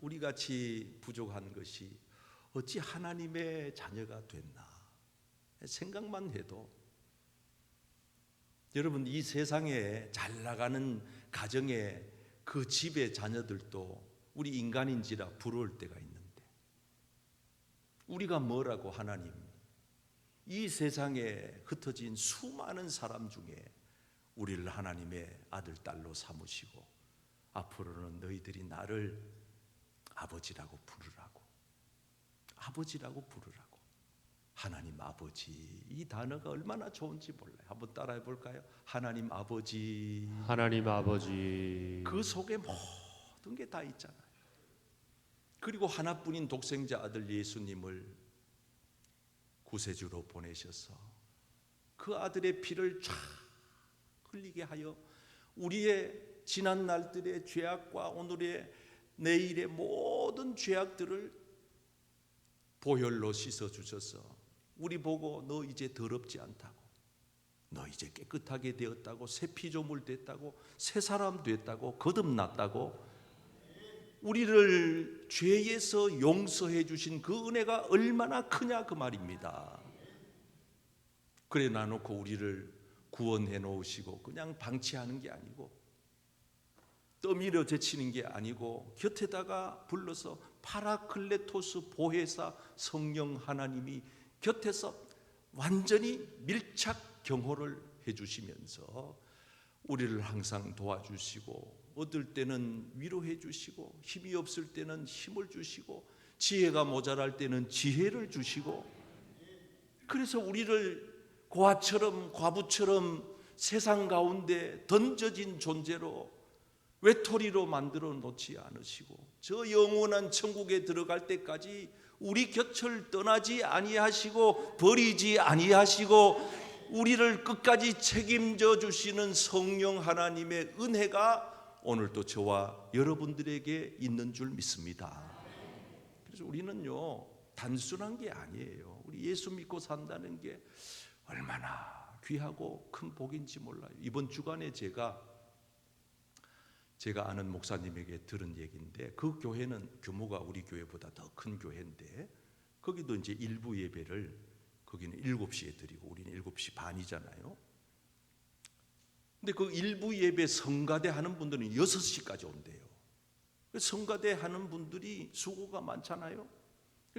우리 같이 부족한 것이 어찌 하나님의 자녀가 됐나 생각만 해도 여러분, 이 세상에 잘 나가는 가정의 그 집의 자녀들도 우리 인간인지라 부러울 때가 있는데, 우리가 뭐라고 하나님, 이 세상에 흩어진 수많은 사람 중에 우리를 하나님의 아들, 딸로 삼으시고 앞으로는 너희들이 나를 아버지라고 부르라고, 아버지라고 부르라고. 하나님 아버지, 이 단어가 얼마나 좋은지 몰라요. 한번 따라해 볼까요? 하나님 아버지. 하나님 아버지. 그 속에 모든 게 다 있잖아요. 그리고 하나뿐인 독생자 아들 예수님을 구세주로 보내셔서 그 아들의 피를 쫙 흘리게 하여 우리의 지난 날들의 죄악과 오늘의 내일의 모든 죄악들을 보혈로 씻어 주셔서 우리 보고 너 이제 더럽지 않다고, 너 이제 깨끗하게 되었다고, 새 피조물 됐다고, 새 사람 됐다고, 거듭났다고, 우리를 죄에서 용서해 주신 그 은혜가 얼마나 크냐 그 말입니다. 그래 놔놓고 우리를 구원해 놓으시고 그냥 방치하는 게 아니고, 떠밀어 제치는 게 아니고, 곁에다가 불러서 파라클레토스 보혜사 성령 하나님이 곁에서 완전히 밀착 경호를 해주시면서 우리를 항상 도와주시고, 얻을 때는 위로해 주시고, 힘이 없을 때는 힘을 주시고, 지혜가 모자랄 때는 지혜를 주시고, 그래서 우리를 고아처럼 과부처럼 세상 가운데 던져진 존재로 외톨이로 만들어 놓지 않으시고, 저 영원한 천국에 들어갈 때까지 우리 곁을 떠나지 아니하시고 버리지 아니하시고 우리를 끝까지 책임져 주시는 성령 하나님의 은혜가 오늘도 저와 여러분들에게 있는 줄 믿습니다. 그래서 우리는요, 단순한 게 아니에요. 우리 예수 믿고 산다는 게 얼마나 귀하고 큰 복인지 몰라요. 이번 주간에 제가 아는 목사님에게 들은 얘기인데, 그 교회는 규모가 우리 교회보다 더 큰 교회인데, 거기도 이제 일부 예배를 거기는 7시에 드리고 우리는 7시 반이잖아요. 근데 그 일부 예배 성가대 하는 분들은 6시까지 온대요. 성가대 하는 분들이 수고가 많잖아요.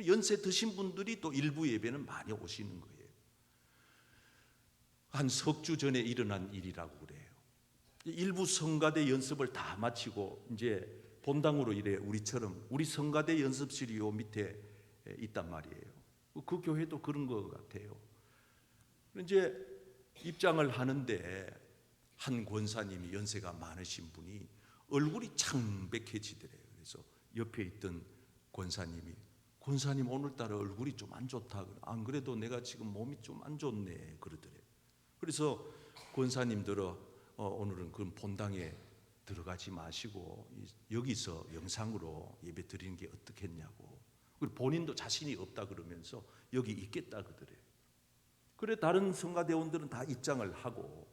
연세 드신 분들이 또 일부 예배는 많이 오시는 거예요. 한 석 주 전에 일어난 일이라고 그래요. 일부 성가대 연습을 다 마치고 이제 본당으로 이래 우리처럼 우리 성가대 연습실이 요 밑에 있단 말이에요. 그 교회도 그런 것 같아요. 이제 입장을 하는데 한 권사님이, 연세가 많으신 분이 얼굴이 창백해지더래요. 그래서 옆에 있던 권사님 오늘따라 얼굴이 좀 안 좋다. 안 그래도 내가 지금 몸이 좀 안 좋네 그러더래요. 그래서 권사님들은 오늘은 그럼 본당에 들어가지 마시고 여기서 영상으로 예배 드리는 게 어떻겠냐고. 그리고 본인도 자신이 없다 그러면서 여기 있겠다 그러더래요. 그래 다른 성가대원들은 다 입장을 하고,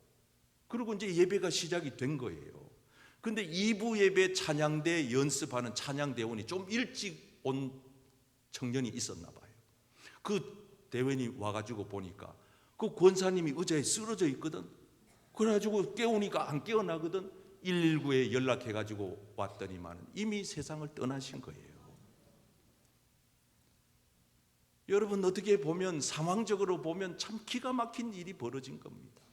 그리고 이제 예배가 시작이 된 거예요. 근데 2부 예배 찬양대 연습하는 찬양대원이 좀 일찍 온 청년이 있었나 봐요. 그 대원이 와가지고 보니까 그 권사님이 의자에 쓰러져 있거든. 그래가지고 깨우니까 안 깨어나거든. 119에 연락해가지고 왔더니만 이미 세상을 떠나신 거예요. 여러분, 어떻게 보면 상황적으로 보면 참 기가 막힌 일이 벌어진 겁니다.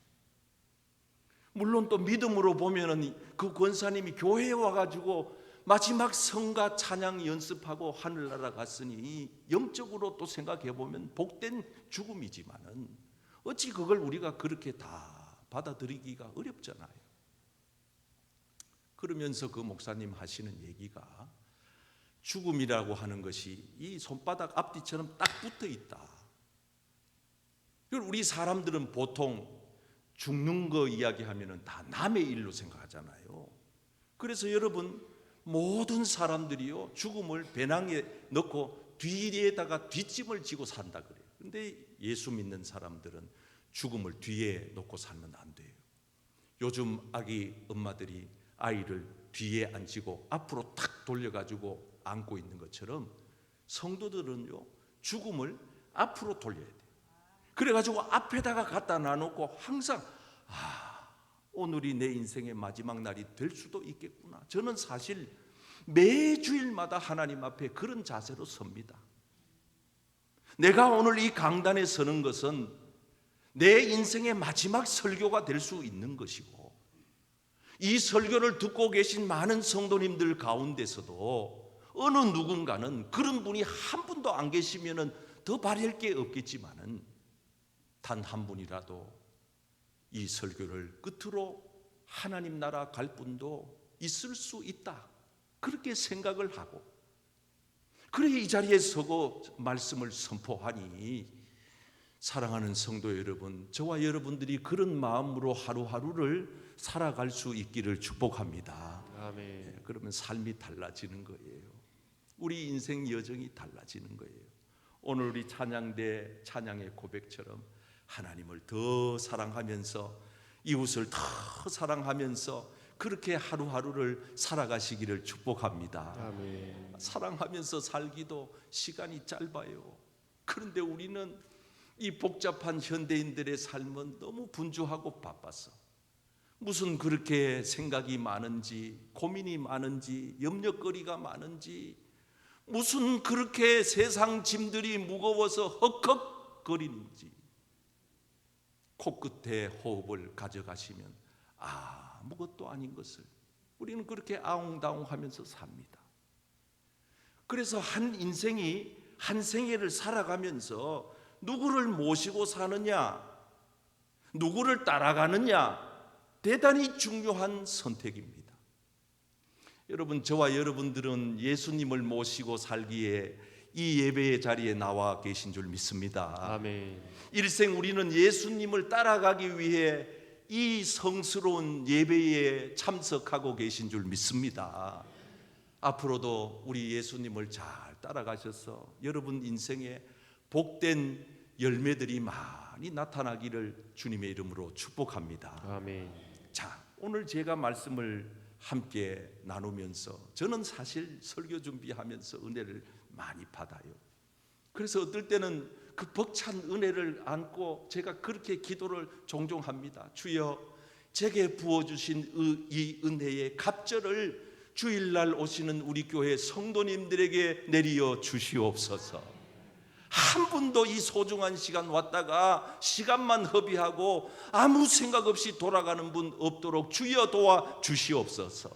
물론 또 믿음으로 보면은 그 권사님이 교회에 와가지고 마지막 성가 찬양 연습하고 하늘나라 갔으니 영적으로 또 생각해 보면 복된 죽음이지만은 어찌 그걸 우리가 그렇게 다 받아들이기가 어렵잖아요. 그러면서 그 목사님 하시는 얘기가, 죽음이라고 하는 것이 이 손바닥 앞뒤처럼 딱 붙어 있다. 우리 사람들은 보통 죽는 거 이야기하면 다 남의 일로 생각하잖아요. 그래서 여러분, 모든 사람들이요 죽음을 배낭에 넣고 뒤에다가 뒷짐을 지고 산다 그래요. 근데 예수 믿는 사람들은 죽음을 뒤에 놓고 살면 안 돼요. 요즘 아기 엄마들이 아이를 뒤에 앉히고 앞으로 탁 돌려가지고 안고 있는 것처럼 성도들은요 죽음을 앞으로 돌려야 돼요. 그래가지고 앞에다가 갖다 놔놓고 항상 오늘이 내 인생의 마지막 날이 될 수도 있겠구나. 저는 사실 매주일마다 하나님 앞에 그런 자세로 섭니다. 내가 오늘 이 강단에 서는 것은 내 인생의 마지막 설교가 될 수 있는 것이고, 이 설교를 듣고 계신 많은 성도님들 가운데서도 어느 누군가는 그런 분이 한 분도 안 계시면 더 바랄 게 없겠지만은 단 한 분이라도 이 설교를 끝으로 하나님 나라 갈 분도 있을 수 있다, 그렇게 생각을 하고, 그래 이 자리에 서고 말씀을 선포하니, 사랑하는 성도 여러분, 저와 여러분들이 그런 마음으로 하루하루를 살아갈 수 있기를 축복합니다. 아멘. 그러면 삶이 달라지는 거예요. 우리 인생 여정이 달라지는 거예요. 오늘 우리 찬양대 찬양의 고백처럼 하나님을 더 사랑하면서 이웃을 더 사랑하면서 그렇게 하루하루를 살아가시기를 축복합니다. 아멘. 사랑하면서 살기도 시간이 짧아요. 그런데 우리는 이 복잡한 현대인들의 삶은 너무 분주하고 바빠서 무슨 그렇게 생각이 많은지, 고민이 많은지, 염려거리가 많은지, 무슨 그렇게 세상 짐들이 무거워서 헉헉거리는지, 코끝에 호흡을 가져가시면 아무것도 아닌 것을 우리는 그렇게 아웅다웅하면서 삽니다. 그래서 한 인생이 한 생애를 살아가면서 누구를 모시고 사느냐, 누구를 따라가느냐, 대단히 중요한 선택입니다. 여러분, 저와 여러분들은 예수님을 모시고 살기에 이 예배의 자리에 나와 계신 줄 믿습니다. 아멘. 일생 우리는 예수님을 따라가기 위해 이 성스러운 예배에 참석하고 계신 줄 믿습니다. 앞으로도 우리 예수님을 잘 따라가셔서 여러분 인생에 복된 열매들이 많이 나타나기를 주님의 이름으로 축복합니다. 아멘. 자, 오늘 제가 말씀을 함께 나누면서 저는 사실 설교 준비하면서 은혜를 많이 받아요. 그래서 어떨 때는 그 벅찬 은혜를 안고 제가 그렇게 기도를 종종 합니다. 주여, 제게 부어주신 이 은혜의 갑절을 주일날 오시는 우리 교회 성도님들에게 내리어 주시옵소서. 한 분도 이 소중한 시간 왔다가 시간만 허비하고 아무 생각 없이 돌아가는 분 없도록 주여 도와 주시옵소서.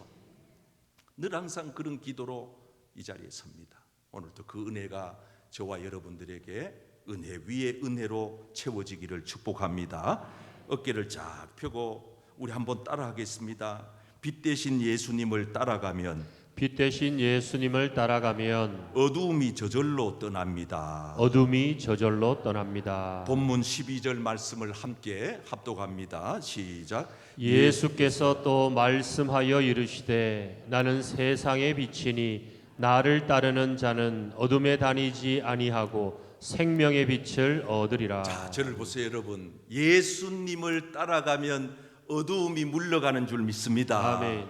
늘 항상 그런 기도로 이 자리에 섭니다. 오늘도 그 은혜가 저와 여러분들에게 은혜 위에 은혜로 채워지기를 축복합니다. 어깨를 쫙 펴고 우리 한번 따라하겠습니다. 빛 대신 예수님을 따라가면, 빛 대신 예수님을 따라가면 어두움이 저절로 떠납니다. 어둠이 저절로 떠납니다. 본문 12절 말씀을 함께 합독합니다. 시작. 예수께서 또 말씀하여 이르시되 나는 세상의 빛이니 나를 따르는 자는 어둠에 다니지 아니하고 생명의 빛을 얻으리라. 자, 저를 보세요, 여러분. 예수님을 따라가면 어두움이 물러가는 줄 믿습니다. 아멘.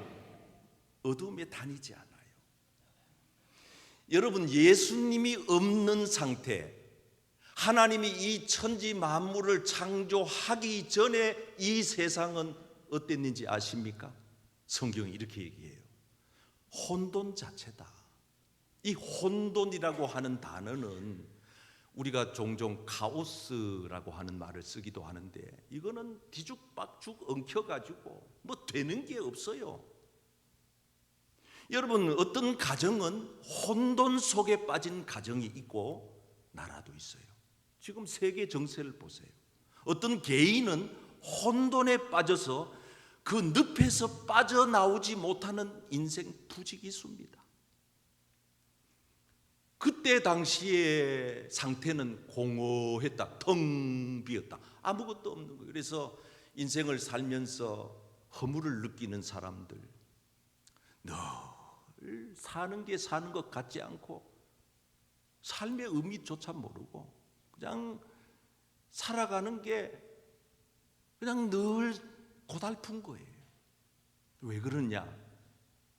어두움에 다니지 않아요. 여러분, 예수님이 없는 상태, 하나님이 이 천지 만물을 창조하기 전에 이 세상은 어땠는지 아십니까? 성경이 이렇게 얘기해요. 혼돈 자체다. 이 혼돈이라고 하는 단어는 우리가 종종 카오스라고 하는 말을 쓰기도 하는데, 이거는 뒤죽박죽 엉켜가지고 뭐 되는 게 없어요. 여러분, 어떤 가정은 혼돈 속에 빠진 가정이 있고 나라도 있어요. 지금 세계 정세를 보세요. 어떤 개인은 혼돈에 빠져서 그 늪에서 빠져나오지 못하는 인생 부지기수입니다. 그때 당시의 상태는 공허했다, 텅 비었다, 아무것도 없는 거예요. 그래서 인생을 살면서 허물을 느끼는 사람들, 늘 사는 게 사는 것 같지 않고 삶의 의미조차 모르고 그냥 살아가는 게 그냥 늘 고달픈 거예요. 왜 그러냐?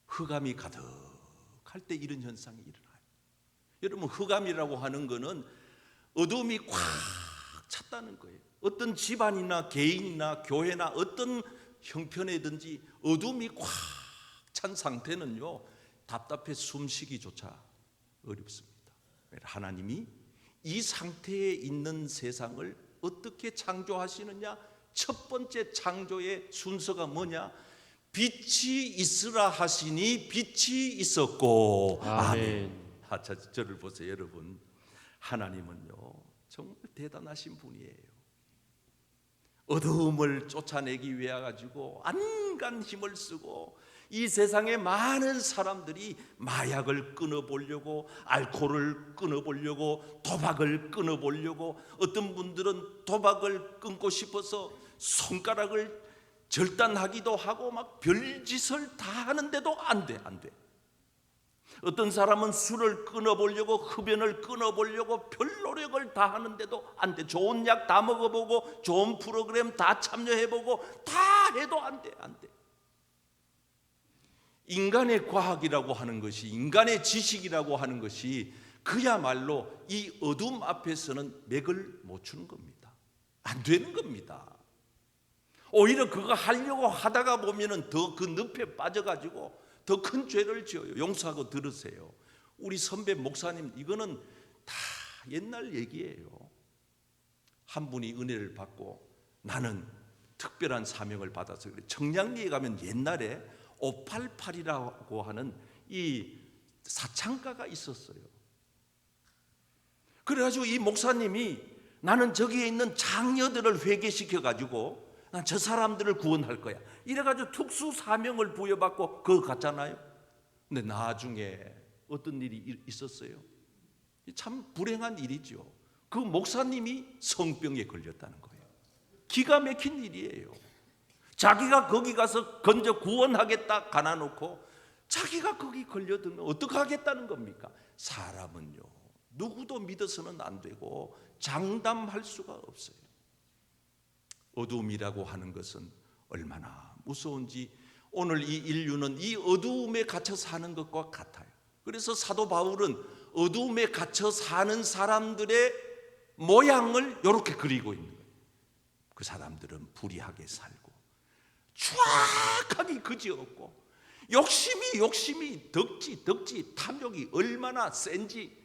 흑암이 가득한 할 때 이런 현상이 일어나요. 여러분, 흑암이라고 하는 거는 어둠이 꽉 찼다는 거예요. 어떤 집안이나 개인이나 교회나 어떤 형편이든지 어둠이 꽉 찬 상태는요, 답답해 숨쉬기조차 어렵습니다. 하나님이 이 상태에 있는 세상을 어떻게 창조하시느냐? 첫 번째 창조의 순서가 뭐냐? 빛이 있으라 하시니 빛이 있었고. 아멘. 저를 보세요, 여러분. 하나님은요 정말 대단하신 분이에요. 어두움을 쫓아내기 위해 가지고 안간 힘을 쓰고 이 세상의 많은 사람들이 마약을 끊어보려고, 알코올을 끊어보려고, 도박을 끊어보려고, 어떤 분들은 도박을 끊고 싶어서 손가락을 절단하기도 하고 막 별짓을 다 하는데도 안 돼. 어떤 사람은 술을 끊어보려고, 흡연을 끊어보려고 별 노력을 다 하는데도 안 돼. 좋은 약 다 먹어보고, 좋은 프로그램 다 참여해보고 다 해도 안 돼. 인간의 과학이라고 하는 것이, 인간의 지식이라고 하는 것이 그야말로 이 어둠 앞에서는 맥을 못 추는 겁니다. 안 되는 겁니다. 오히려 그거 하려고 하다가 보면은 더 그 늪에 빠져가지고 더 큰 죄를 지어요. 용서하고 들으세요. 우리 선배 목사님, 이거는 다 옛날 얘기예요. 한 분이 은혜를 받고 나는 특별한 사명을 받아서 그래. 청량리에 가면 옛날에 588이라고 하는 이 사창가가 있었어요. 그래가지고 이 목사님이 나는 저기에 있는 장녀들을 회개시켜가지고 난 저 사람들을 구원할 거야, 이래가지고 특수 사명을 부여받고 그거 갔잖아요. 근데 나중에 어떤 일이 있었어요. 참 불행한 일이죠. 그 목사님이 성병에 걸렸다는 거예요. 기가 막힌 일이에요. 자기가 거기 가서 건져 구원하겠다 가놔놓고 자기가 거기 걸려들면 어떡하겠다는 겁니까? 사람은요 누구도 믿어서는 안 되고 장담할 수가 없어요. 어두움이라고 하는 것은 얼마나 무서운지 오늘 이 인류는 이 어두움에 갇혀 사는 것과 같아요. 그래서 사도 바울은 어두움에 갇혀 사는 사람들의 모양을 이렇게 그리고 있는 거예요. 그 사람들은 불의하게 살고 추악하기 그지없고 욕심이 덕지 탐욕이 얼마나 센지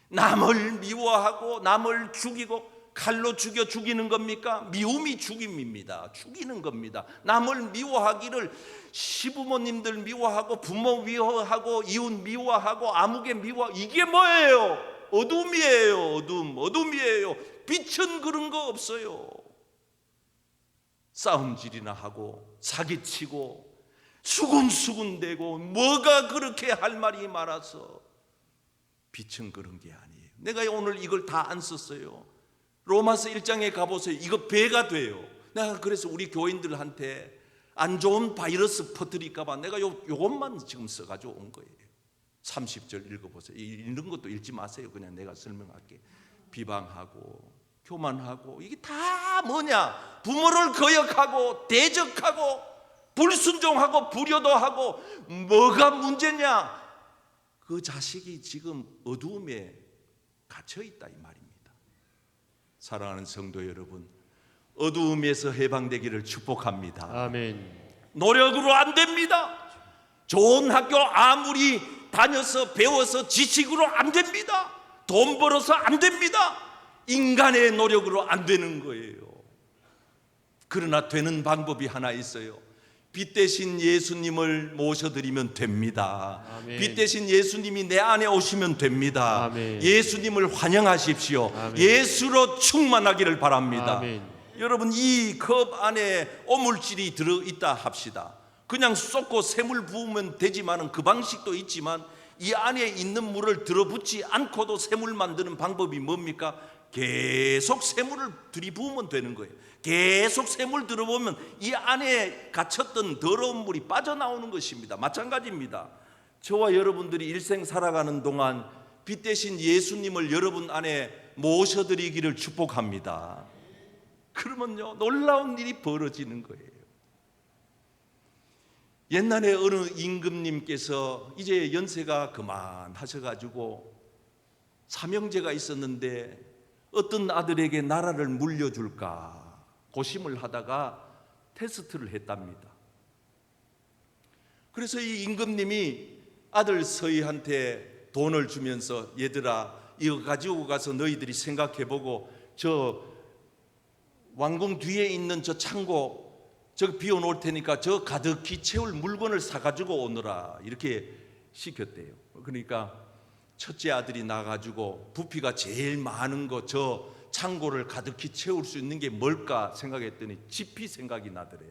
남을 미워하고 남을 죽이고, 칼로 죽이는 겁니까? 미움이 죽임입니다. 죽이는 겁니다. 남을 미워하기를 시부모님들 미워하고 부모 미워하고 이웃 미워하고 아무개 미워하고, 이게 뭐예요? 어둠이에요. 어둠이에요. 빛은 그런 거 없어요. 싸움질이나 하고 사기치고 수군수군대고 뭐가 그렇게 할 말이 많아서. 빛은 그런 게 아니에요. 내가 오늘 이걸 다 안 썼어요. 로마서 1장에 가보세요. 이거 배가 돼요. 내가 그래서 우리 교인들한테 안 좋은 바이러스 퍼뜨릴까 봐 내가 요것만 지금 써가지고 온 거예요. 30절 읽어보세요. 읽는 것도 읽지 마세요. 그냥 내가 설명할게. 비방하고 교만하고 이게 다 뭐냐? 부모를 거역하고 대적하고 불순종하고 불효도 하고. 뭐가 문제냐? 그 자식이 지금 어두움에 갇혀있다 이 말입니다. 사랑하는 성도 여러분, 어두움에서 해방되기를 축복합니다. 아멘. 노력으로 안 됩니다. 좋은 학교 아무리 다녀서 배워서 지식으로 안 됩니다. 돈 벌어서 안 됩니다. 인간의 노력으로 안 되는 거예요. 그러나 되는 방법이 하나 있어요. 빛 대신 예수님을 모셔드리면 됩니다. 아멘. 빛 대신 예수님이 내 안에 오시면 됩니다. 아멘. 예수님을 환영하십시오. 아멘. 예수로 충만하기를 바랍니다. 아멘. 여러분, 이 컵 안에 오물질이 들어있다 합시다. 그냥 쏟고 샘을 부으면 되지만 그 방식도 있지만 이 안에 있는 물을 들어붙지 않고도 샘을 만드는 방법이 뭡니까? 계속 샘물을 들이부으면 되는 거예요. 계속 샘물 들어보면 이 안에 갇혔던 더러운 물이 빠져나오는 것입니다. 마찬가지입니다. 저와 여러분들이 일생 살아가는 동안 빛 대신 예수님을 여러분 안에 모셔드리기를 축복합니다. 그러면요 놀라운 일이 벌어지는 거예요. 옛날에 어느 임금님께서 이제 연세가 그만하셔가지고 삼형제가 있었는데 어떤 아들에게 나라를 물려줄까 고심을 하다가 테스트를 했답니다. 그래서 이 임금님이 아들 서희한테 돈을 주면서 얘들아 이거 가지고 가서 너희들이 생각해보고 저 왕궁 뒤에 있는 저 창고 저 비워놓을 테니까 저 가득히 채울 물건을 사가지고 오너라 이렇게 시켰대요. 그러니까 첫째 아들이 나가지고 부피가 제일 많은 거 저 창고를 가득히 채울 수 있는 게 뭘까 생각했더니 짚이 생각이 나더래.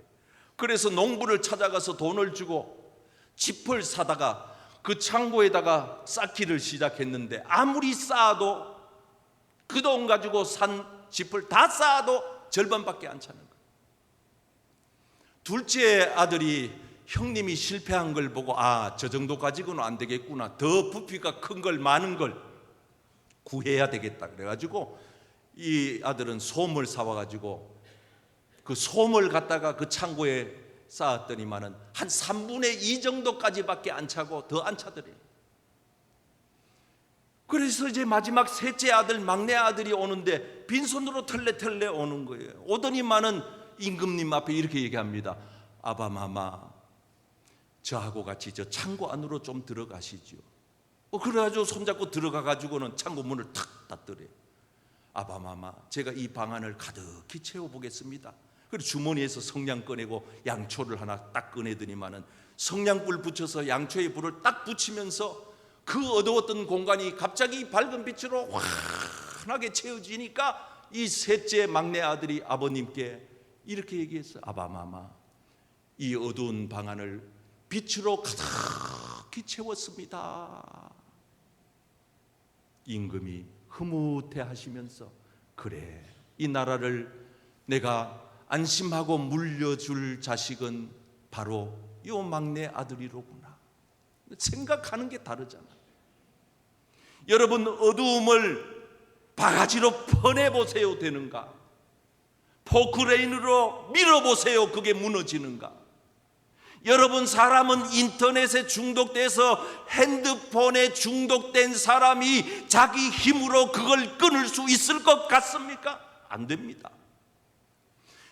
그래서 농부를 찾아가서 돈을 주고 짚을 사다가 그 창고에다가 쌓기를 시작했는데 아무리 쌓아도 그 돈 가지고 산 짚을 다 쌓아도 절반밖에 안 차는 거예요. 둘째 아들이 형님이 실패한 걸 보고 저 정도 가지고는 안 되겠구나, 더 부피가 큰 걸 많은 걸 구해야 되겠다 그래가지고 이 아들은 솜을 사와가지고 그 솜을 갖다가 그 창고에 쌓았더니만은 한 3분의 2 정도까지밖에 안 차고 더 안 차더래요. 그래서 이제 마지막 셋째 아들 막내 아들이 오는데 빈손으로 털레털레 오는 거예요. 오더니만은 임금님 앞에 이렇게 얘기합니다. 아바마마 저하고 같이 저 창고 안으로 좀 들어가시죠. 그래가지고 손잡고 들어가가지고는 창고 문을 탁 닫더래요. 아바마마 제가 이 방안을 가득히 채워보겠습니다. 그리고 주머니에서 성냥 꺼내고 양초를 하나 딱 꺼내더니만은 성냥불 붙여서 양초에 불을 딱 붙이면서 그 어두웠던 공간이 갑자기 밝은 빛으로 환하게 채워지니까 이 셋째 막내 아들이 아버님께 이렇게 얘기했어요. 아바마마 이 어두운 방안을 빛으로 가득히 채웠습니다. 임금이 흐뭇해 하시면서 그래 이 나라를 내가 안심하고 물려줄 자식은 바로 이 막내 아들이로구나. 생각하는 게 다르잖아. 여러분 어두움을 바가지로 퍼내보세요 되는가? 포크레인으로 밀어보세요 그게 무너지는가? 여러분 사람은 인터넷에 중독돼서 핸드폰에 중독된 사람이 자기 힘으로 그걸 끊을 수 있을 것 같습니까? 안 됩니다.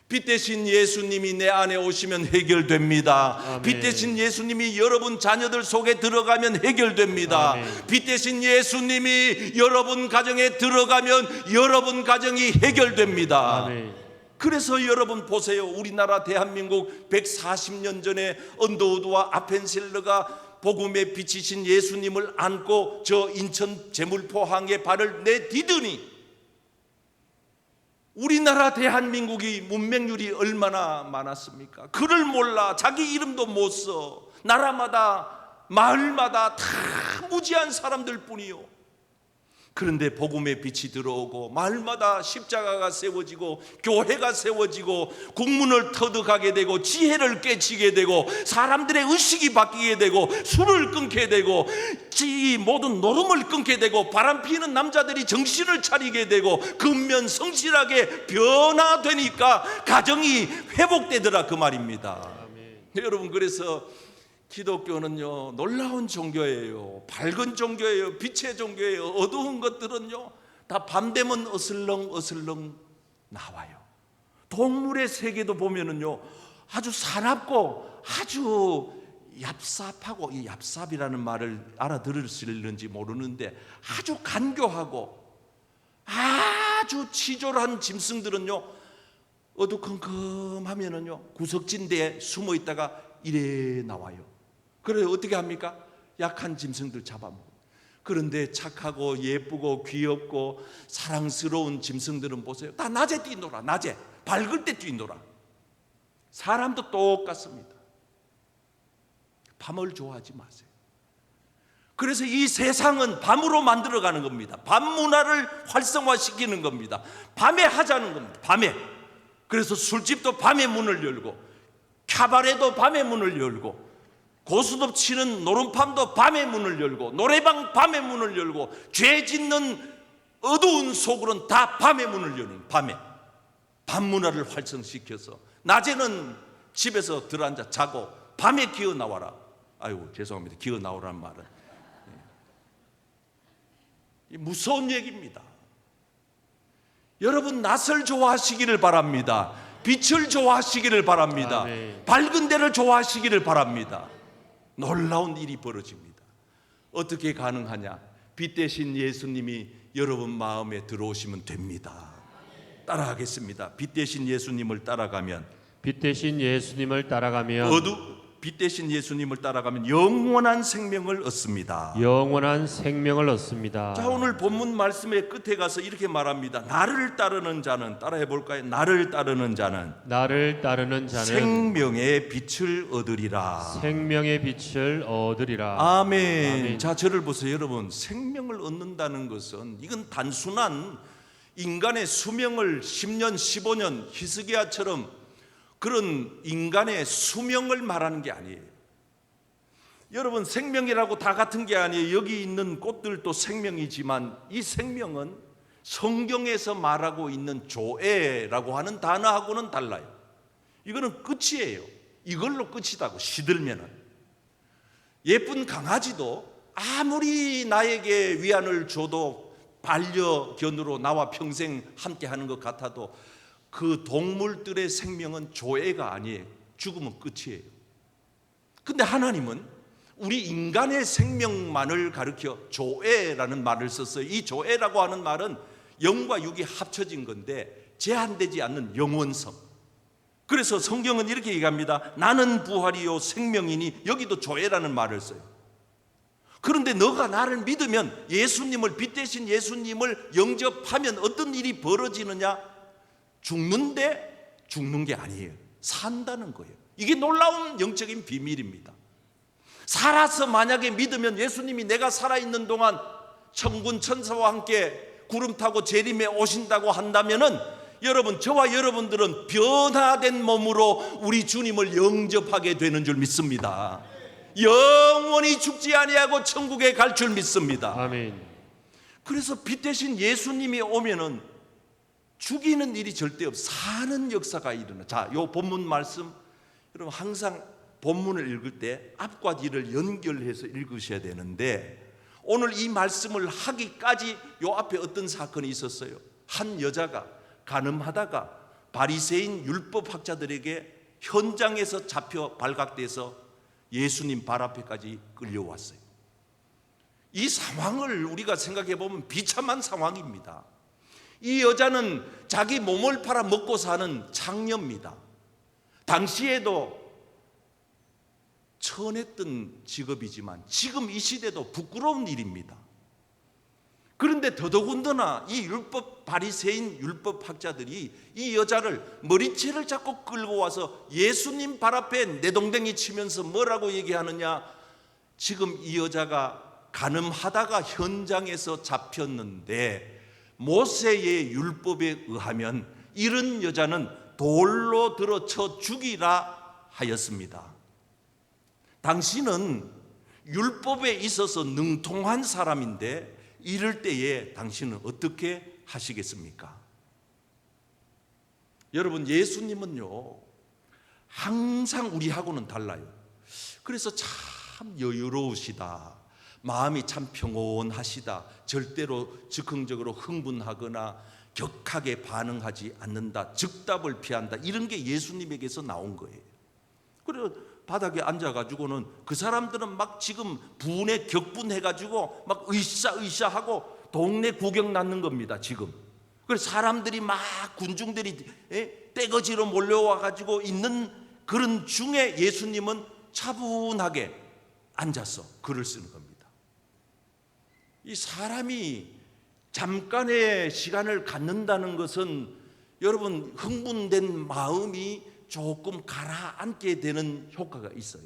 빛 대신 예수님이 내 안에 오시면 해결됩니다. 아멘. 빛 대신 예수님이 여러분 자녀들 속에 들어가면 해결됩니다. 아멘. 빛 대신 예수님이 여러분 가정에 들어가면 여러분 가정이 해결됩니다. 아멘. 그래서 여러분 보세요. 우리나라 대한민국 140년 전에 언더우드와 아펜셀러가 복음에 비치신 예수님을 안고 저 인천 제물포항에 발을 내디드니 우리나라 대한민국이 문맹률이 얼마나 많았습니까? 그를 몰라 자기 이름도 못 써. 나라마다 마을마다 다 무지한 사람들 뿐이요. 그런데 복음의 빛이 들어오고 마을마다 십자가가 세워지고 교회가 세워지고 국문을 터득하게 되고 지혜를 깨치게 되고 사람들의 의식이 바뀌게 되고 술을 끊게 되고 이 모든 노름을 끊게 되고 바람피는 남자들이 정신을 차리게 되고 근면 성실하게 변화되니까 가정이 회복되더라 그 말입니다. 아멘. 여러분 그래서 기독교는요 놀라운 종교예요. 밝은 종교예요. 빛의 종교예요. 어두운 것들은요 다 밤되면 어슬렁어슬렁 나와요. 동물의 세계도 보면은요 아주 사납고 아주 얍삽하고, 이 얍삽이라는 말을 알아들으실는지 모르는데 아주 간교하고 아주 치졸한 짐승들은요 어두컴컴하면은요 구석진대에 숨어 있다가 이래 나와요. 그래 어떻게 합니까? 약한 짐승들 잡아먹어요. 그런데 착하고 예쁘고 귀엽고 사랑스러운 짐승들은 보세요. 다 낮에 뛰놀아. 낮에 밝을 때 뛰놀아. 사람도 똑같습니다. 밤을 좋아하지 마세요. 그래서 이 세상은 밤으로 만들어가는 겁니다. 밤 문화를 활성화시키는 겁니다. 밤에 하자는 겁니다. 밤에. 그래서 술집도 밤에 문을 열고 카바레도 밤에 문을 열고 고스톱 치는 노름팜도 밤에 문을 열고 노래방 밤에 문을 열고 죄 짓는 어두운 속으로는 다 밤에 문을 여는 밤에 밤 문화를 활성시켜서 낮에는 집에서 들어앉아 자고 밤에 기어 나와라. 아이고 죄송합니다. 기어 나오라는 말은 무서운 얘기입니다. 여러분 낯을 좋아하시기를 바랍니다. 빛을 좋아하시기를 바랍니다. 아멘. 밝은 데를 좋아하시기를 바랍니다. 놀라운 일이 벌어집니다. 어떻게 가능하냐? 빛 대신 예수님이 여러분 마음에 들어오시면 됩니다. 따라하겠습니다. 빛 대신 예수님을 따라가면 빛 대신 예수님을 따라가면 빛 대신 예수님을 따라가면 영원한 생명을 얻습니다. 영원한 생명을 얻습니다. 자, 오늘 본문 말씀의 끝에 가서 이렇게 말합니다. 나를 따르는 자는, 따라해 볼까요? 나를 따르는 자는 생명의 빛을 얻으리라. 생명의 빛을 얻으리라. 아멘. 아멘. 자, 저를 보세요. 여러분, 생명을 얻는다는 것은 이건 단순한 인간의 수명을 10년, 15년 히스기야처럼 그런 인간의 수명을 말하는 게 아니에요. 여러분, 생명이라고 다 같은 게 아니에요. 여기 있는 꽃들도 생명이지만 이 생명은 성경에서 말하고 있는 조에라고 하는 단어하고는 달라요. 이거는 끝이에요. 이걸로 끝이다고 시들면은. 예쁜 강아지도 아무리 나에게 위안을 줘도 반려견으로 나와 평생 함께 하는 것 같아도 그 동물들의 생명은 조애가 아니에요. 죽으면 끝이에요. 근데 하나님은 우리 인간의 생명만을 가리켜 조애라는 말을 썼어요. 이 조애라고 하는 말은 영과 육이 합쳐진 건데 제한되지 않는 영원성. 그래서 성경은 이렇게 얘기합니다. 나는 부활이요 생명이니, 여기도 조애라는 말을 써요. 그런데 너가 나를 믿으면, 예수님을, 빛 대신 예수님을 영접하면 어떤 일이 벌어지느냐? 죽는데 죽는 게 아니에요. 산다는 거예요. 이게 놀라운 영적인 비밀입니다. 살아서 만약에 믿으면, 예수님이 내가 살아있는 동안 천군 천사와 함께 구름 타고 재림에 오신다고 한다면은 여러분, 저와 여러분들은 변화된 몸으로 우리 주님을 영접하게 되는 줄 믿습니다. 영원히 죽지 아니하고 천국에 갈 줄 믿습니다. 아멘. 그래서 빛 대신 예수님이 오면은 죽이는 일이 절대 없어. 사는 역사가 일어나. 자, 요 본문 말씀, 여러분 항상 본문을 읽을 때 앞과 뒤를 연결해서 읽으셔야 되는데, 오늘 이 말씀을 하기까지 요 앞에 어떤 사건이 있었어요. 한 여자가 간음하다가 바리새인 율법학자들에게 현장에서 잡혀 발각돼서 예수님 발 앞에까지 끌려왔어요. 이 상황을 우리가 생각해 보면 비참한 상황입니다. 이 여자는 자기 몸을 팔아 먹고 사는 창녀입니다. 당시에도 천했던 직업이지만 지금 이 시대도 부끄러운 일입니다. 그런데 더더군다나 이 율법 바리새인 율법학자들이 이 여자를 머리채를 잡고 끌고 와서 예수님 발 앞에 내동댕이 치면서 뭐라고 얘기하느냐? 지금 이 여자가 간음하다가 현장에서 잡혔는데 모세의 율법에 의하면 이런 여자는 돌로 들어 쳐 죽이라 하였습니다. 당신은 율법에 있어서 능통한 사람인데 이럴 때에 당신은 어떻게 하시겠습니까? 여러분, 예수님은요 항상 우리하고는 달라요. 그래서 참 여유로우시다, 마음이 참 평온하시다, 절대로 즉흥적으로 흥분하거나 격하게 반응하지 않는다, 즉답을 피한다, 이런 게 예수님에게서 나온 거예요. 그래서 바닥에 앉아가지고는 그 사람들은 막 지금 분에 격분해가지고 막 으쌰으쌰하고 동네 구경 났는 겁니다 지금. 그래서 사람들이 막 군중들이 떼거지로 몰려와가지고 있는 그런 중에 예수님은 차분하게 앉아서 글을 쓰는 겁니다. 이 사람이 잠깐의 시간을 갖는다는 것은 여러분 흥분된 마음이 조금 가라앉게 되는 효과가 있어요.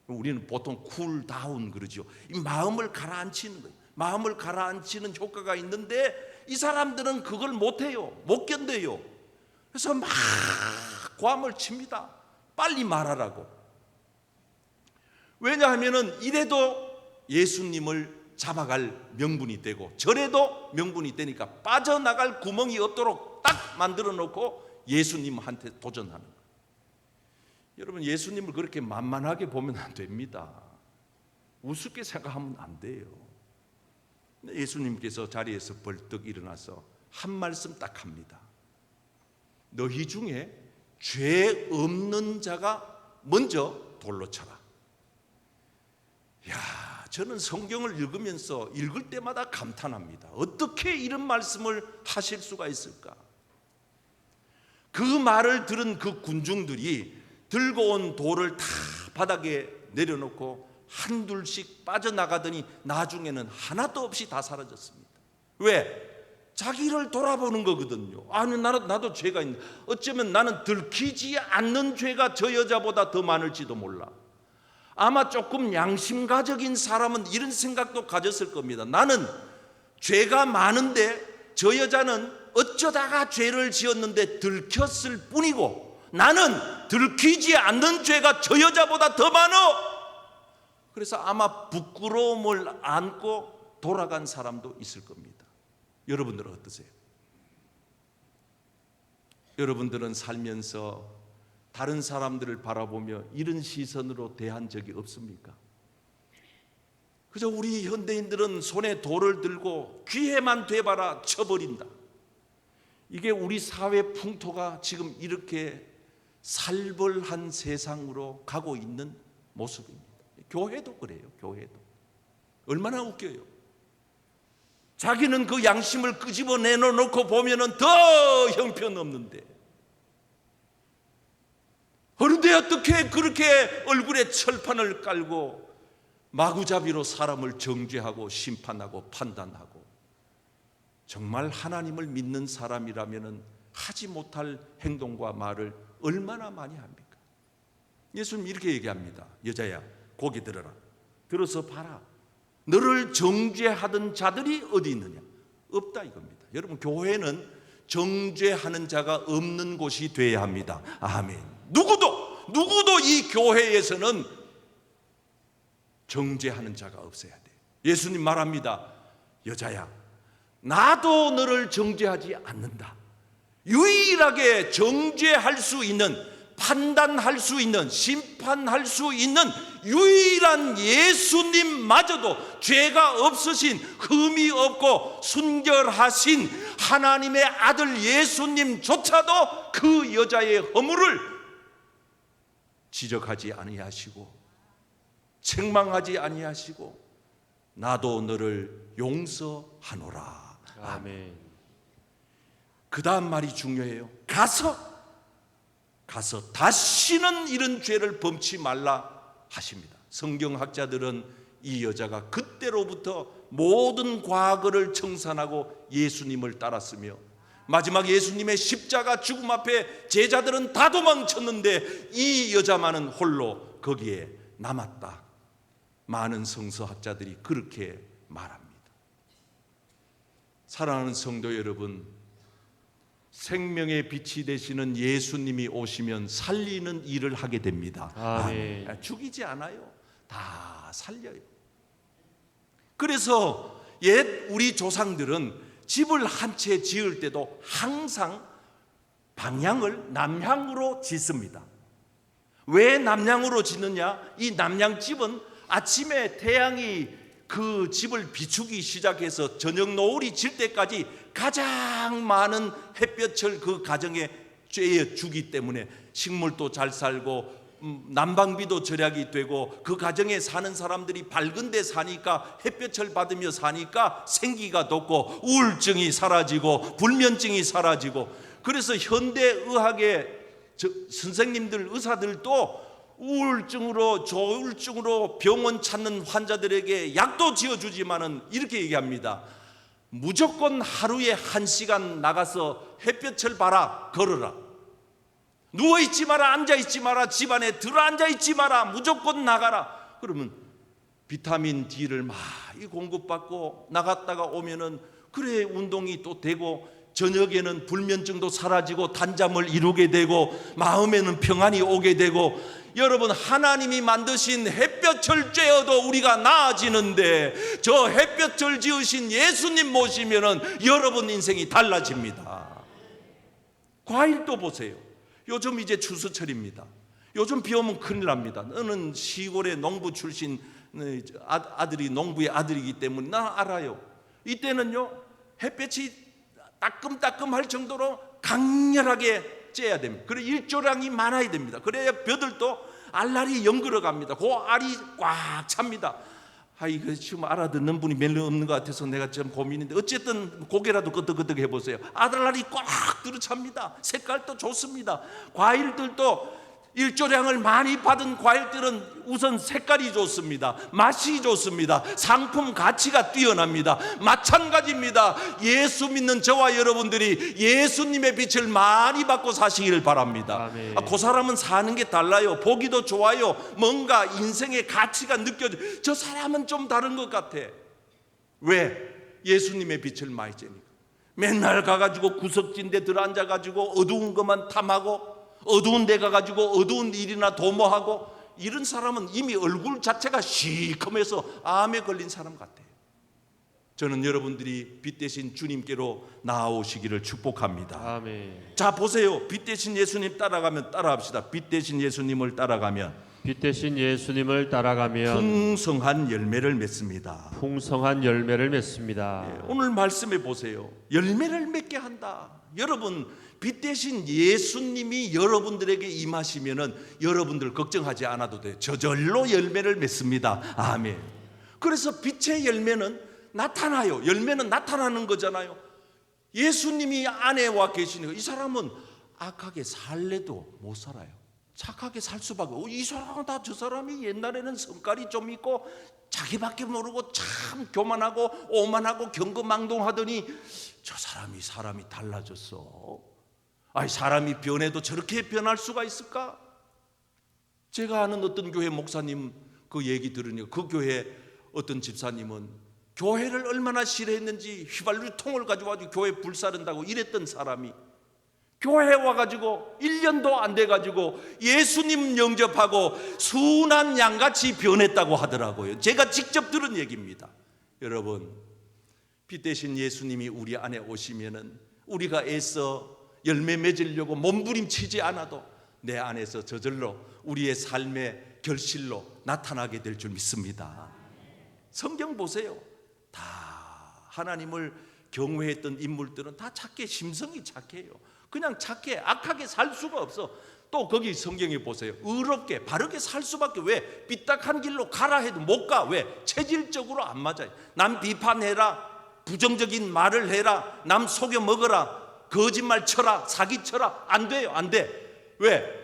우리는 보통 쿨다운 그러죠. 이 마음을 가라앉히는 거예요. 마음을 가라앉히는 효과가 있는데 이 사람들은 그걸 못해요. 못 견뎌요. 그래서 막 고함을 칩니다. 빨리 말하라고. 왜냐하면 이래도 예수님을 잡아갈 명분이 되고 저래도 명분이 되니까 빠져나갈 구멍이 없도록 딱 만들어 놓고 예수님한테 도전하는 거예요. 여러분, 예수님을 그렇게 만만하게 보면 안 됩니다. 우습게 생각하면 안 돼요. 예수님께서 자리에서 벌떡 일어나서 한 말씀 딱 합니다. 너희 중에 죄 없는 자가 먼저 돌로 쳐라. 야, 저는 성경을 읽으면서 읽을 때마다 감탄합니다. 어떻게 이런 말씀을 하실 수가 있을까? 그 말을 들은 그 군중들이 들고 온 돌을 다 바닥에 내려놓고 한둘씩 빠져나가더니 나중에는 하나도 없이 다 사라졌습니다. 왜? 자기를 돌아보는 거거든요. 아니, 나도 죄가 있는데 어쩌면 나는 들키지 않는 죄가 저 여자보다 더 많을지도 몰라. 아마 조금 양심가적인 사람은 이런 생각도 가졌을 겁니다. 나는 죄가 많은데 저 여자는 어쩌다가 죄를 지었는데 들켰을 뿐이고 나는 들키지 않는 죄가 저 여자보다 더 많어. 그래서 아마 부끄러움을 안고 돌아간 사람도 있을 겁니다. 여러분들은 어떠세요? 여러분들은 살면서 다른 사람들을 바라보며 이런 시선으로 대한 적이 없습니까? 그저 우리 현대인들은 손에 돌을 들고 귀에만 대봐라 쳐버린다. 이게 우리 사회 풍토가 지금 이렇게 살벌한 세상으로 가고 있는 모습입니다. 교회도 그래요. 교회도 얼마나 웃겨요. 자기는 그 양심을 끄집어 내놓고 보면은 더 형편없는데, 그런데 어떻게 그렇게 얼굴에 철판을 깔고 마구잡이로 사람을 정죄하고 심판하고 판단하고, 정말 하나님을 믿는 사람이라면 하지 못할 행동과 말을 얼마나 많이 합니까? 예수님 이렇게 얘기합니다. 여자야, 고개 들어라. 들어서 봐라. 너를 정죄하던 자들이 어디 있느냐? 없다 이겁니다. 여러분, 교회는 정죄하는 자가 없는 곳이 돼야 합니다. 아멘. 누구도 이 교회에서는 정죄하는 자가 없어야 돼요. 예수님 말합니다. 여자야, 나도 너를 정죄하지 않는다. 유일하게 정죄할 수 있는, 판단할 수 있는, 심판할 수 있는 유일한 예수님마저도 죄가 없으신, 흠이 없고 순결하신 하나님의 아들 예수님조차도 그 여자의 허물을 지적하지 아니하시고 책망하지 아니하시고 나도 너를 용서하노라. 아멘. 그 다음 말이 중요해요. 가서 다시는 이런 죄를 범치 말라 하십니다. 성경학자들은 이 여자가 그때로부터 모든 과거를 청산하고 예수님을 따랐으며, 마지막 예수님의 십자가 죽음 앞에 제자들은 다 도망쳤는데 이 여자만은 홀로 거기에 남았다. 많은 성서학자들이 그렇게 말합니다. 사랑하는 성도 여러분, 생명의 빛이 되시는 예수님이 오시면 살리는 일을 하게 됩니다. 아멘. 죽이지 않아요. 다 살려요. 그래서 옛 우리 조상들은 집을 한 채 지을 때도 항상 방향을 남향으로 짓습니다. 왜 남향으로 짓느냐? 이 남향집은 아침에 태양이 그 집을 비추기 시작해서 저녁 노을이 질 때까지 가장 많은 햇볕을 그 가정에 쬐어 주기 때문에 식물도 잘 살고 난방비도 절약이 되고, 그 가정에 사는 사람들이 밝은 데 사니까, 햇볕을 받으며 사니까 생기가 돋고 우울증이 사라지고 불면증이 사라지고, 그래서 현대의학의 선생님들, 의사들도 우울증으로 조울증으로 병원 찾는 환자들에게 약도 지어주지만은 이렇게 얘기합니다. 무조건 하루에 1시간 나가서 햇볕을 봐라, 걸어라. 누워있지 마라, 앉아있지 마라, 집안에 들어앉아있지 마라, 무조건 나가라. 그러면 비타민 D를 많이 공급받고 나갔다가 오면은 그래 운동이 또 되고, 저녁에는 불면증도 사라지고 단잠을 이루게 되고 마음에는 평안이 오게 되고, 여러분, 하나님이 만드신 햇볕을 쬐어도 우리가 나아지는데 저 햇볕을 지으신 예수님 모시면은 여러분 인생이 달라집니다. 과일도 보세요. 요즘 이제 추수철입니다. 요즘 비 오면 큰일 납니다. 너는 시골의 농부 출신 아들이 농부의 아들이기 때문에 나 알아요. 이때는요 햇볕이 따끔따끔할 정도로 강렬하게 쬐야 됩니다. 그래 일조량이 많아야 됩니다. 그래야 벼들도 알알이 연글어 갑니다. 그 알이 꽉 찹니다. 이거 지금 알아듣는 분이 별로 없는 것 같아서 내가 좀 고민인데 어쨌든 고개라도 끄덕끄덕 해보세요. 알알이 꽉 들어찹니다. 색깔도 좋습니다. 과일들도 일조량을 많이 받은 과일들은 우선 색깔이 좋습니다. 맛이 좋습니다. 상품 가치가 뛰어납니다. 마찬가지입니다. 예수 믿는 저와 여러분들이 예수님의 빛을 많이 받고 사시기를 바랍니다. 아멘. 그 사람은 사는 게 달라요. 보기도 좋아요. 뭔가 인생의 가치가 느껴져. 저 사람은 좀 다른 것 같아. 왜? 예수님의 빛을 많이 쬐니까. 맨날 가가지고 구석진 데 들어앉아가지고 어두운 것만 탐하고 어두운 데 가가지고 어두운 일이나 도모하고 이런 사람은 이미 얼굴 자체가 시커매서 암에 걸린 사람 같아요. 저는 여러분들이 빛 대신 주님께로 나아오시기를 축복합니다. 아멘. 자 보세요. 빛 대신 예수님 따라가면 따라합시다. 빛 대신 예수님을 따라가면 빛 대신 예수님을 따라가면 풍성한 열매를 맺습니다. 풍성한 열매를 맺습니다. 오늘 말씀해 보세요. 열매를 맺게 한다. 여러분 빛 대신 예수님이 여러분들에게 임하시면은 여러분들 걱정하지 않아도 돼요. 저절로 열매를 맺습니다. 아멘. 그래서 빛의 열매는 나타나요. 열매는 나타나는 거잖아요. 예수님이 안에 와 계시니까 이 사람은 악하게 살래도 못 살아요. 착하게 살 수밖에. 이 사람은 다 저 사람이 옛날에는 성깔이 좀 있고 자기밖에 모르고 참 교만하고 오만하고 경거망동하더니 저 사람이 달라졌어. 사람이 변해도 저렇게 변할 수가 있을까? 제가 아는 어떤 교회 목사님 그 얘기 들으니까 그 교회 어떤 집사님은 교회를 얼마나 싫어했는지 휘발유 통을 가지고 교회 불사른다고 이랬던 사람이 교회에 와가지고 1년도 안 돼가지고 예수님 영접하고 순한 양같이 변했다고 하더라고요. 제가 직접 들은 얘기입니다. 여러분 빛 대신 예수님이 우리 안에 오시면은 우리가 애써 열매 맺으려고 몸부림치지 않아도 내 안에서 저절로 우리의 삶의 결실로 나타나게 될 줄 믿습니다. 성경 보세요. 다 하나님을 경외했던 인물들은 다 착해, 심성이 착해요. 그냥 착해, 악하게 살 수가 없어. 또 거기 성경에 보세요. 의롭게 바르게 살 수밖에. 왜? 삐딱한 길로 가라 해도 못 가. 왜? 체질적으로 안 맞아요. 남 비판해라, 부정적인 말을 해라, 남 속여 먹어라, 거짓말 쳐라, 사기 쳐라. 안 돼요. 안 돼. 왜?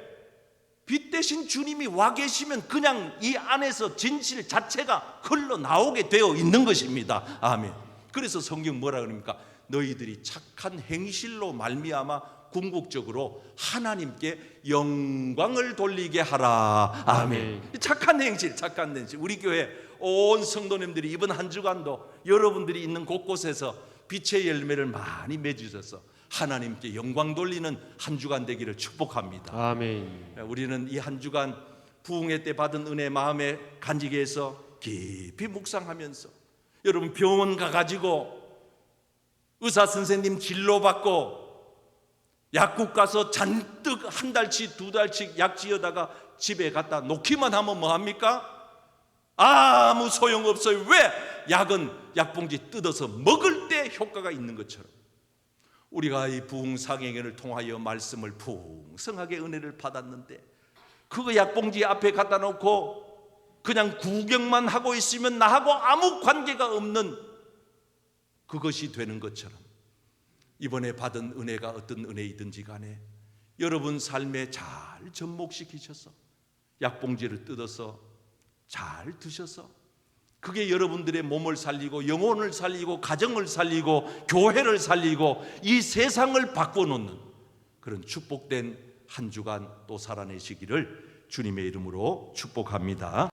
빛 대신 주님이 와 계시면 그냥 이 안에서 진실 자체가 흘러나오게 되어 있는 것입니다. 아멘. 그래서 성경 뭐라 그럽니까? 너희들이 착한 행실로 말미암아 궁극적으로 하나님께 영광을 돌리게 하라. 아멘. 착한 행실, 착한 행실. 우리 교회 온 성도님들이 이번 한 주간도 여러분들이 있는 곳곳에서 빛의 열매를 많이 맺으셔서 하나님께 영광 돌리는 한 주간 되기를 축복합니다. 아멘. 우리는 이 한 주간 부흥회 때 받은 은혜 마음에 간직해 해서 깊이 묵상하면서 여러분 병원 가가지고 의사 선생님 진료받고 약국 가서 잔뜩 한 달치 두 달치 약 지어다가 집에 갖다 놓기만 하면 뭐합니까? 아무 소용없어요. 왜? 약은 약봉지 뜯어서 먹을 때 효과가 있는 것처럼 우리가 이 부흥상행회를 통하여 말씀을 풍성하게 은혜를 받았는데 그거 약봉지 앞에 갖다 놓고 그냥 구경만 하고 있으면 나하고 아무 관계가 없는 그것이 되는 것처럼 이번에 받은 은혜가 어떤 은혜이든지 간에 여러분 삶에 잘 접목시키셔서 약봉지를 뜯어서 잘 드셔서 그게 여러분들의 몸을 살리고 영혼을 살리고 가정을 살리고 교회를 살리고 이 세상을 바꿔놓는 그런 축복된 한 주간 또 살아내시기를 주님의 이름으로 축복합니다.